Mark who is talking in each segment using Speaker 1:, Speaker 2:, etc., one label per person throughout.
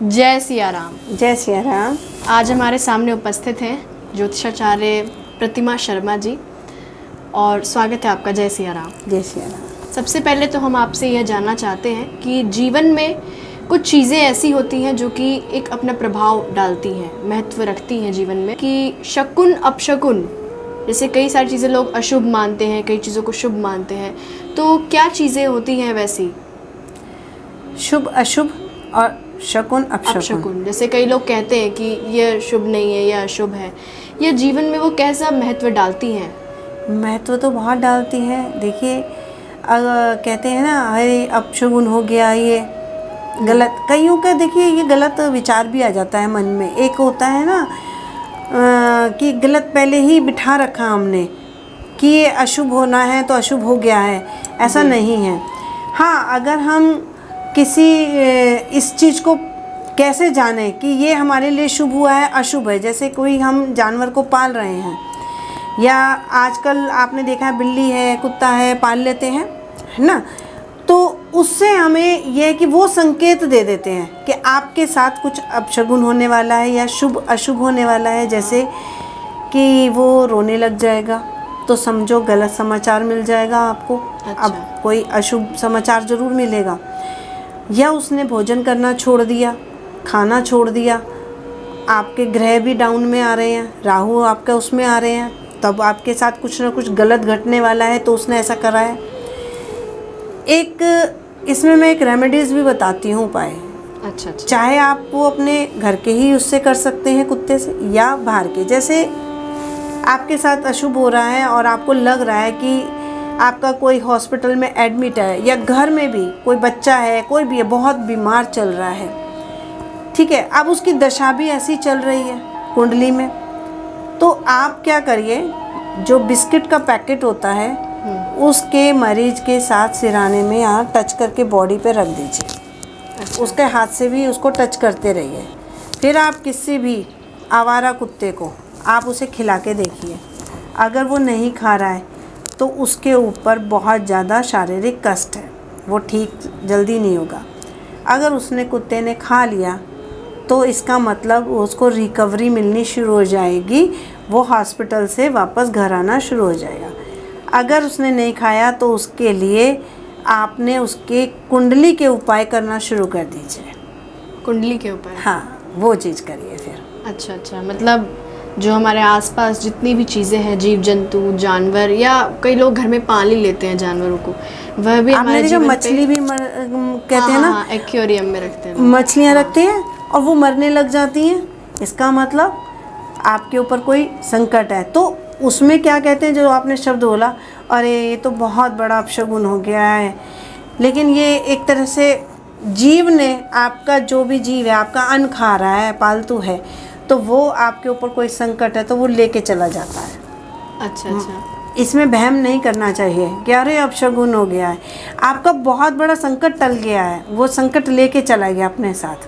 Speaker 1: जय सिया राम।
Speaker 2: जय सिया राम।
Speaker 1: आज हमारे सामने उपस्थित हैं ज्योतिषाचार्य प्रतिमा शर्मा जी, और स्वागत है आपका। जय सिया राम।
Speaker 2: जय सिया राम।
Speaker 1: सबसे पहले तो हम आपसे यह जानना चाहते हैं कि जीवन में कुछ चीज़ें ऐसी होती हैं जो कि एक अपना प्रभाव डालती हैं, महत्व रखती हैं जीवन में, कि शकुन अपशकुन, जैसे कई सारी चीज़ें लोग अशुभ मानते हैं, कई चीज़ों को शुभ मानते हैं, तो क्या चीज़ें होती हैं वैसी?
Speaker 2: शुभ अशुभ और शकुन अपशकुन।
Speaker 1: जैसे कई लोग कहते हैं कि यह शुभ नहीं है, यह अशुभ है, यह जीवन में वो कैसा महत्व डालती हैं?
Speaker 2: महत्व तो बहुत डालती है। देखिए, कहते हैं ना, अरे अपशगुन हो गया, ये गलत। कईयों का देखिए ये गलत विचार भी आ जाता है मन में। एक होता है ना कि गलत पहले ही बिठा रखा हमने कि ये अशुभ होना है तो अशुभ हो गया है, ऐसा नहीं है। हाँ, अगर हम किसी इस चीज़ को कैसे जाने कि ये हमारे लिए शुभ हुआ है अशुभ है, जैसे कोई हम जानवर को पाल रहे हैं, या आजकल आपने देखा है बिल्ली है, कुत्ता है, पाल लेते हैं, है ना, तो उससे हमें यह है कि वो संकेत दे देते हैं कि आपके साथ कुछ अपशगुन होने वाला है या शुभ अशुभ होने वाला है। जैसे कि वो रोने लग जाएगा तो समझो गलत समाचार मिल जाएगा आपको।
Speaker 1: अच्छा।
Speaker 2: अब कोई अशुभ समाचार ज़रूर मिलेगा। या उसने भोजन करना छोड़ दिया, खाना छोड़ दिया, आपके ग्रह भी डाउन में आ रहे हैं, राहु आपका उसमें आ रहे हैं, तब आपके साथ कुछ ना कुछ गलत घटने वाला है, तो उसने ऐसा करा है। एक इसमें मैं एक रेमेडीज़ भी बताती हूँ, उपाय।
Speaker 1: अच्छा।
Speaker 2: चाहे आप वो अपने घर के ही उससे कर सकते हैं, कुत्ते से, या बाहर के। जैसे आपके साथ अशुभ हो रहा है और आपको लग रहा है कि आपका कोई हॉस्पिटल में एडमिट है, या घर में भी कोई बच्चा है, कोई भी है, बहुत बीमार चल रहा है, ठीक है, अब उसकी दशा भी ऐसी चल रही है कुंडली में, तो आप क्या करिए, जो बिस्किट का पैकेट होता है उसके मरीज के साथ सिराने में यहाँ टच करके बॉडी पे रख दीजिए।
Speaker 1: अच्छा।
Speaker 2: उसके हाथ से भी उसको टच करते रहिए। फिर आप किसी भी आवारा कुत्ते को आप उसे खिला के देखिए, अगर वो नहीं खा रहा है तो उसके ऊपर बहुत ज़्यादा शारीरिक कष्ट है, वो ठीक जल्दी नहीं होगा। अगर उसने कुत्ते ने खा लिया तो इसका मतलब उसको रिकवरी मिलनी शुरू हो जाएगी, वो हॉस्पिटल से वापस घर आना शुरू हो जाएगा। अगर उसने नहीं खाया तो उसके लिए आपने उसके कुंडली के उपाय करना शुरू कर दीजिए।
Speaker 1: कुंडली के ऊपर?
Speaker 2: हाँ, वो चीज़ करिए फिर।
Speaker 1: अच्छा, मतलब जो हमारे आसपास जितनी भी चीज़ें हैं, जीव जंतु, जानवर, या कई लोग घर में पाल ही लेते हैं जानवरों को, वह भी हमारे जीवन पे।
Speaker 2: मछली भी कहते हैं ना,
Speaker 1: एक्वेरियम में रखते हैं,
Speaker 2: मछलियाँ रखते हैं और वो मरने लग जाती हैं, इसका मतलब आपके ऊपर कोई संकट है। तो उसमें क्या कहते हैं, जो आपने शब्द बोला, अरे ये तो बहुत बड़ा अपशगुन हो गया है, लेकिन ये एक तरह से जीव ने, आपका जो भी जीव है आपका अन्न खा रहा है, पालतू है, तो वो आपके ऊपर कोई संकट है तो वो लेके चला जाता है।
Speaker 1: अच्छा।
Speaker 2: इसमें वहम नहीं करना चाहिए कि अरे अपशगुन हो गया है, आपका बहुत बड़ा संकट टल गया है, वो संकट लेके चला गया अपने साथ।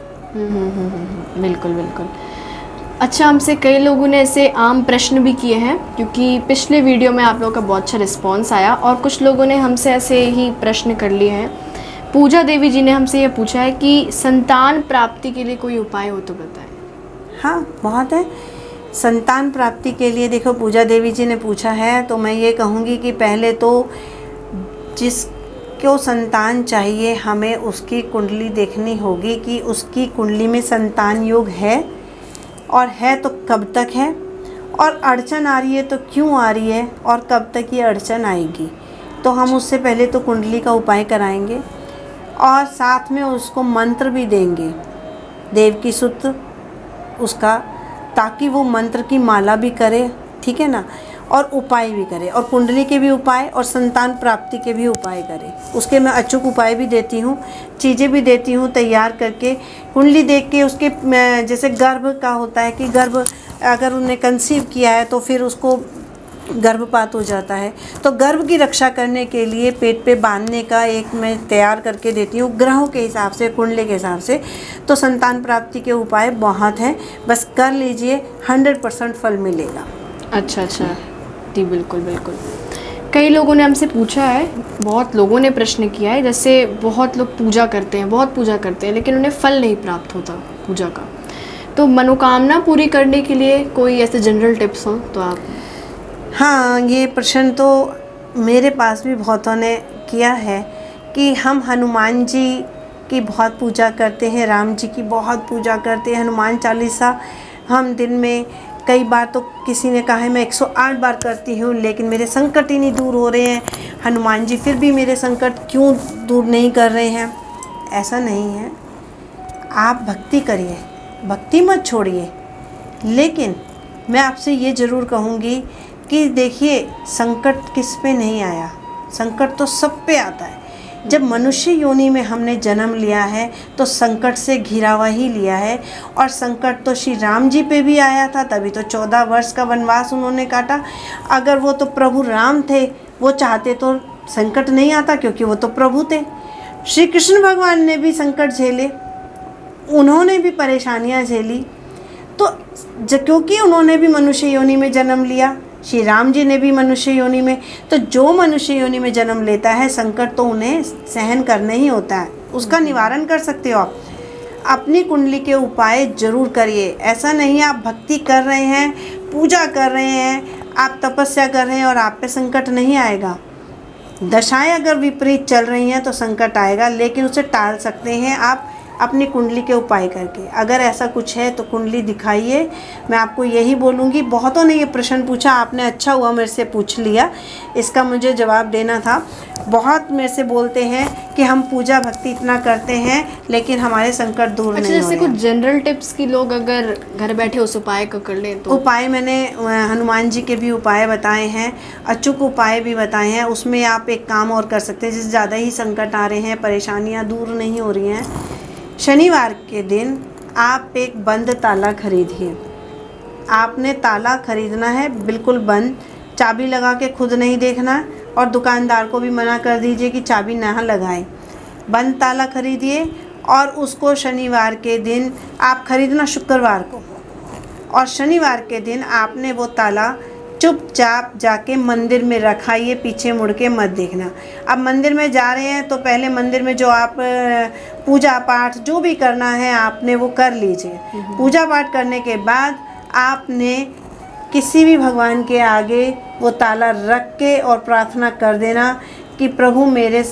Speaker 1: बिल्कुल। अच्छा, हमसे कई लोगों ने ऐसे आम प्रश्न भी किए हैं, क्योंकि पिछले वीडियो में आप लोगों का बहुत अच्छा रिस्पांस आया, और कुछ लोगों ने हमसे ऐसे ही प्रश्न कर लिए हैं। पूजा देवी जी ने हमसे ये पूछा है कि संतान प्राप्ति के लिए कोई उपाय हो तो बताएं।
Speaker 2: हाँ, बहुत है। संतान प्राप्ति के लिए देखो, पूजा देवी जी ने पूछा है, तो मैं ये कहूँगी कि पहले तो जिसको संतान चाहिए, हमें उसकी कुंडली देखनी होगी कि उसकी कुंडली में संतान योग है, और है तो कब तक है, और अड़चन आ रही है तो क्यों आ रही है, और कब तक ये अड़चन आएगी। तो हम उससे पहले तो कुंडली का उपाय कराएंगे, और साथ में उसको मंत्र भी देंगे, देव की सुत उसका, ताकि वो मंत्र की माला भी करे, ठीक है ना, और उपाय भी करे, और कुंडली के भी उपाय और संतान प्राप्ति के भी उपाय करे। उसके मैं अचूक उपाय भी देती हूँ, चीज़ें भी देती हूँ तैयार करके। कुंडली देख के उसके जैसे गर्भ का होता है कि गर्भ अगर उन्हें कंसीव किया है तो फिर उसको गर्भपात हो जाता है, तो गर्भ की रक्षा करने के लिए पेट पे बांधने का एक मैं तैयार करके देती हूँ, ग्रहों के हिसाब से, कुंडली के हिसाब से। तो संतान प्राप्ति के उपाय बहुत हैं, बस कर लीजिए, 100% फल मिलेगा।
Speaker 1: अच्छा। जी बिल्कुल। कई लोगों ने हमसे पूछा है, बहुत लोगों ने प्रश्न किया है, जैसे बहुत लोग पूजा करते हैं, बहुत पूजा करते हैं, लेकिन उन्हें फल नहीं प्राप्त होता पूजा का। तो मनोकामना पूरी करने के लिए कोई ऐसे जनरल टिप्स हो तो आप।
Speaker 2: हाँ, ये प्रश्न तो मेरे पास भी बहुतों ने किया है कि हम हनुमान जी की बहुत पूजा करते हैं, राम जी की बहुत पूजा करते हैं, हनुमान चालीसा हम दिन में कई बार, तो किसी ने कहा है मैं 108 बार करती हूँ, लेकिन मेरे संकट ही नहीं दूर हो रहे हैं, हनुमान जी फिर भी मेरे संकट क्यों दूर नहीं कर रहे हैं। ऐसा नहीं है, आप भक्ति करिए, भक्ति मत छोड़िए। लेकिन मैं आपसे ये ज़रूर कहूँगी कि देखिए, संकट किस पे नहीं आया, संकट तो सब पे आता है। जब मनुष्य योनि में हमने जन्म लिया है तो संकट से घिरा हुआ ही लिया है, और संकट तो श्री राम जी पे भी आया था, तभी तो 14 वर्ष का वनवास उन्होंने काटा। अगर वो तो प्रभु राम थे, वो चाहते तो संकट नहीं आता, क्योंकि वो तो प्रभु थे। श्री कृष्ण भगवान ने भी संकट झेले, उन्होंने भी परेशानियां झेली, तो क्योंकि उन्होंने भी मनुष्य योनि में जन्म लिया, श्री राम जी ने भी मनुष्य योनि में, तो जो मनुष्य योनि में जन्म लेता है संकट तो उन्हें सहन करना ही होता है, उसका निवारण कर सकते हो आप। अपनी कुंडली के उपाय जरूर करिए। ऐसा नहीं आप भक्ति कर रहे हैं, पूजा कर रहे हैं, आप तपस्या कर रहे हैं और आप पे संकट नहीं आएगा। दशाएं अगर विपरीत चल रही हैं तो संकट आएगा, लेकिन उसे टाल सकते हैं आप अपनी कुंडली के उपाय करके। अगर ऐसा कुछ है तो कुंडली दिखाइए। मैं आपको यही बोलूँगी, बहुतों ने ये प्रश्न पूछा, आपने अच्छा हुआ मेरे से पूछ लिया, इसका मुझे जवाब देना था। बहुत मेरे से बोलते हैं कि हम पूजा भक्ति इतना करते हैं लेकिन हमारे संकट दूर नहीं हो रहे।
Speaker 1: जैसे कुछ जनरल टिप्स की लोग अगर घर बैठे उस उपाय को कर लें तो।
Speaker 2: उपाय मैंने हनुमान जी के भी उपाय बताए हैं, अचूक उपाय भी बताए हैं। उसमें आप एक काम और कर सकते हैं, जैसे ज़्यादा ही संकट आ रहे हैं, परेशानियाँ दूर नहीं हो रही हैं, शनिवार के दिन आप एक बंद ताला खरीदिए। आपने ताला खरीदना है बिल्कुल बंद, चाबी लगा के खुद नहीं देखना, और दुकानदार को भी मना कर दीजिए कि चाबी ना लगाएं। बंद ताला खरीदिए और उसको शनिवार के दिन आप खरीदना, शुक्रवार को, और शनिवार के दिन आपने वो ताला चुपचाप जाके मंदिर में रखाइए, पीछे मुड़ के मत देखना। अब मंदिर में जा रहे हैं तो पहले मंदिर में जो आप पूजा पाठ जो भी करना है आपने वो कर लीजिए। पूजा पाठ करने के बाद आपने किसी भी भगवान के आगे वो ताला रख के और प्रार्थना कर देना कि प्रभु मेरे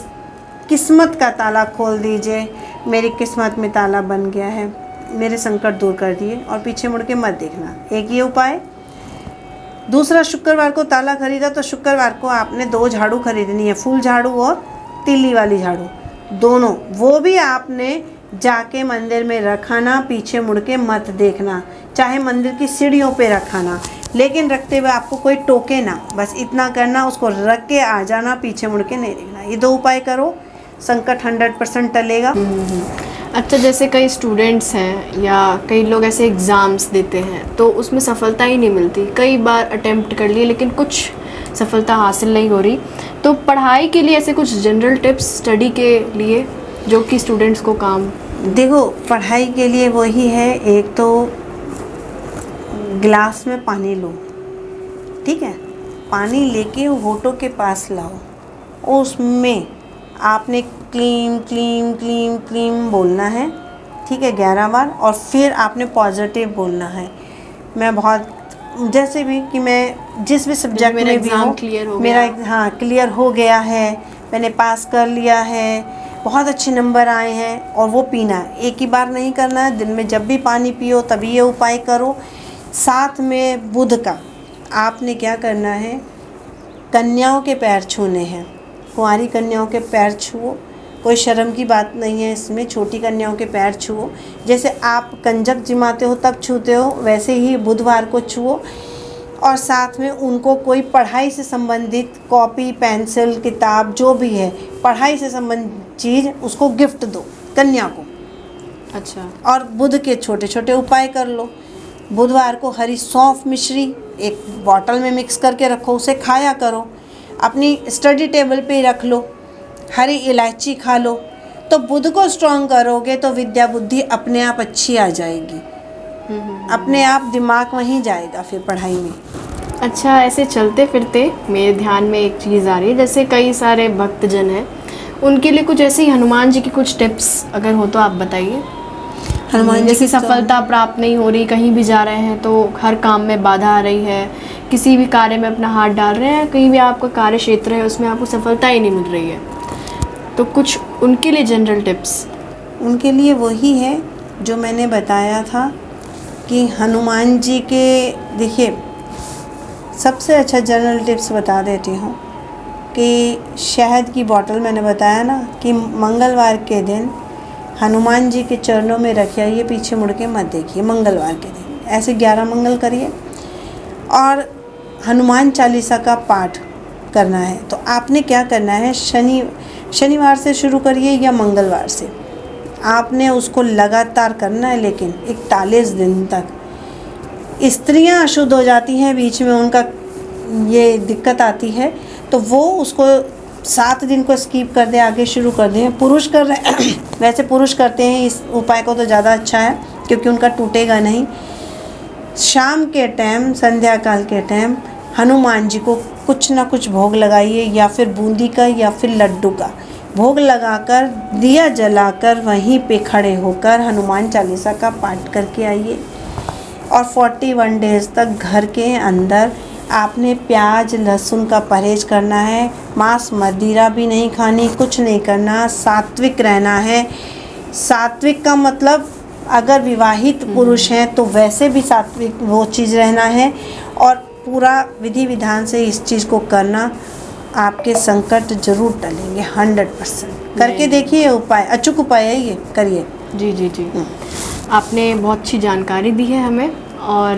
Speaker 2: किस्मत का ताला खोल दीजिए, मेरी किस्मत में ताला बन गया है, मेरे संकट दूर कर दिए, और पीछे मुड़ के मत देखना। एक ये उपाय। दूसरा, शुक्रवार को ताला खरीदा तो शुक्रवार को आपने 2 झाड़ू खरीदनी है, फूल झाड़ू और तीली वाली झाड़ू, दोनों। वो भी आपने जाके मंदिर में रखाना, पीछे मुड़ के मत देखना, चाहे मंदिर की सीढ़ियों पे रखाना, लेकिन रखते हुए आपको कोई टोके ना, बस इतना करना, उसको रख के आ जाना, पीछे मुड़ के नहीं देखना। ये 2 उपाय करो, संकट 100% टलेगा।
Speaker 1: अच्छा, जैसे कई स्टूडेंट्स हैं या कई लोग ऐसे एग्ज़ाम्स देते हैं तो उसमें सफलता ही नहीं मिलती, कई बार अटेम्प्ट कर लिए लेकिन कुछ सफलता हासिल नहीं हो रही, तो पढ़ाई के लिए ऐसे कुछ जनरल टिप्स स्टडी के लिए जो कि स्टूडेंट्स को काम।
Speaker 2: देखो, पढ़ाई के लिए वही है, एक तो गिलास में पानी लो, ठीक है, पानी लेके होठों के पास लाओ, उसमें आपने क्लीम क्लीम क्लीम क्लीम बोलना है, ठीक है, 11 बार, और फिर आपने पॉजिटिव बोलना है। मैं बहुत, जैसे भी कि मैं जिस भी सब्जेक्ट में भी हूँ, मेरा हाँ क्लियर हो गया है, मैंने पास कर लिया है, बहुत अच्छे नंबर आए हैं, और वो पीना है, एक ही बार नहीं करना है, दिन में जब भी पानी पियो तभी ये उपाय करो। साथ में बुध का आपने क्या करना है, कन्याओं के पैर छूने हैं, कुंवारी कन्याओं के पैर छुओ, कोई शर्म की बात नहीं है इसमें, छोटी कन्याओं के पैर छुओ, जैसे आप कंजक जिमाते हो तब छूते हो वैसे ही बुधवार को छुओ, और साथ में उनको कोई पढ़ाई से संबंधित कॉपी पेंसिल किताब जो भी है पढ़ाई से संबंधित चीज़ उसको गिफ्ट दो कन्या को।
Speaker 1: अच्छा।
Speaker 2: और बुध के छोटे छोटे उपाय कर लो। बुधवार को हरी सौंफ मिश्री एक बॉटल में मिक्स करके रखो, उसे खाया करो, अपनी स्टडी टेबल पे रख लो, हरी इलायची खा लो। तो बुध को स्ट्रॉन्ग करोगे तो विद्या बुद्धि अपने आप अच्छी आ जाएगी, अपने आप दिमाग वहीं जाएगा फिर पढ़ाई में।
Speaker 1: अच्छा, ऐसे चलते फिरते मेरे ध्यान में एक चीज़ आ रही है, जैसे कई सारे भक्तजन हैं, उनके लिए कुछ ऐसे ही हनुमान जी की कुछ टिप्स अगर हो तो आप बताइए।
Speaker 2: हनुमान जी
Speaker 1: जैसे
Speaker 2: की तो-
Speaker 1: सफलता प्राप्त नहीं हो रही, कहीं भी जा रहे हैं तो हर काम में बाधा आ रही है, किसी भी कार्य में अपना हाथ डाल रहे हैं, कहीं भी आपका कार्य क्षेत्र है उसमें आपको सफलता ही नहीं मिल रही है, तो कुछ उनके लिए जनरल टिप्स।
Speaker 2: उनके लिए वही है जो मैंने बताया था कि हनुमान जी के, देखिए सबसे अच्छा जनरल टिप्स बता देती हूँ कि शहद की बोतल, मैंने बताया ना कि मंगलवार के दिन हनुमान जी के चरणों में रखिए, ये पीछे मुड़ के मत देखिए। मंगलवार के दिन ऐसे 11 मंगल करिए और हनुमान चालीसा का पाठ करना है। तो आपने क्या करना है, शनिवार से शुरू करिए या मंगलवार से, आपने उसको लगातार करना है, लेकिन 41 दिन तक। स्त्रियां अशुद्ध हो जाती हैं, बीच में उनका ये दिक्कत आती है, तो वो उसको 7 दिन को स्किप कर दें, आगे शुरू कर दें। पुरुष कर रहे वैसे पुरुष करते हैं इस उपाय को तो ज़्यादा अच्छा है, क्योंकि उनका टूटेगा नहीं। शाम के टाइम, संध्या काल के टाइम हनुमान जी को कुछ ना कुछ भोग लगाइए, या फिर बूंदी का या फिर लड्डू का भोग लगाकर, दिया जलाकर वहीं पे खड़े होकर हनुमान चालीसा का पाठ करके आइए। और 41 डेज़ तक घर के अंदर आपने प्याज लहसुन का परहेज करना है, मांस मदिरा भी नहीं खानी, कुछ नहीं करना, सात्विक रहना है। सात्विक का मतलब अगर विवाहित पुरुष हैं तो वैसे भी सात्विक वो चीज़ रहना है, और पूरा विधि विधान से इस चीज़ को करना, आपके संकट जरूर टलेंगे 100%। करके देखिए, उपाय अचूक उपाय है ये, करिए।
Speaker 1: जी जी जी, आपने बहुत अच्छी जानकारी दी है हमें, और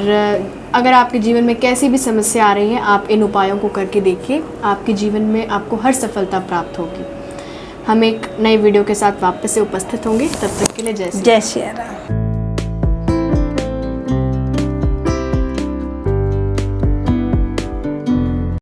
Speaker 1: अगर आपके जीवन में कैसी भी समस्या आ रही है, आप इन उपायों को करके देखिए, आपके जीवन में आपको हर सफलता प्राप्त होगी। हम एक नए वीडियो के साथ वापस से उपस्थित होंगे, तब तक के लिए जय श्री राम।